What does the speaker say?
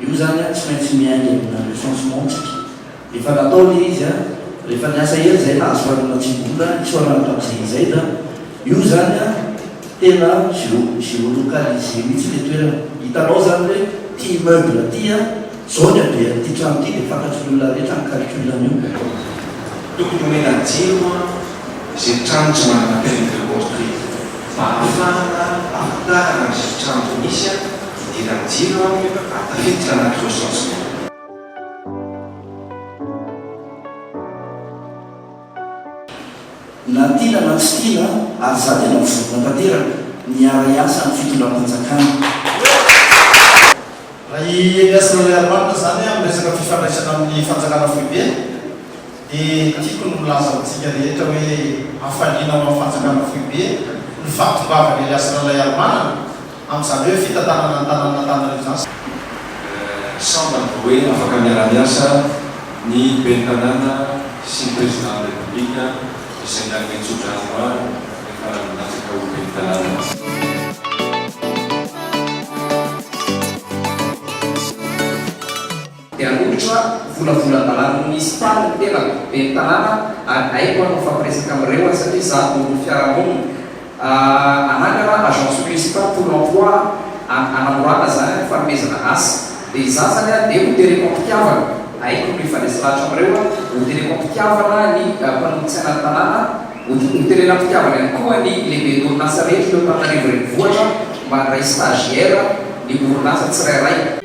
io zany a tsy maintsy miaingy amina le changementsika efa nataony izy a rehefa niasa ely zay nahazo faranatsimbola tsoarana tam'izay zay da io zany a tena géolocalisé mihitsy le toerana hitanao zany hoe ty immeuble ty a zao ny abea ty trano ty de fantatry ny olona rehetra ny calculan'io tokony omena jiro zay trano tsy manana permis de construire fa ahafahana ahatarana zay trano misy a idiran'ny jiro atafiditra anaty recensement. na tiana na tsy tiana ary za tena mivorona tanteraka niara-iasa amin'ny fitondram-panjakana raha iasana le Allemagne zany amin'ny resaka fifandraisana amin'ny fanjakana foibe dia tiako no milaza amintsika rehetra hoe hafaliana amin'ny fanjakana foibe ny vakimbavany liasana ilay Allemagne amin'izany hoe fitantanana tanana zany samba hoe afaka miara-miasa ny ben'ny tanàna sy ny président de la république izay miara-mitsodrano rehefa natsaka ho ben'ny tanàna. dia anohitra volavolan-dalàna municipal ny tena ben'ny tanàna ary haiko anao fampiresaka amin'ireo satria za olo fiarahamonina anangana agence municipal pour l'emploi anamorana zany fanomezana asa dia za zany a dia hoterekom-pitiavana haiko no ifandraisalahatra amin'ireo hoterekom-pitiavana ny mpanomotsaina tanàna hoterenam-pitiavana ihany koa ny lehibe n'orinasa rehetra eo Antananarivo renivohitra mba ray stagiaire ny orinasa tsirairay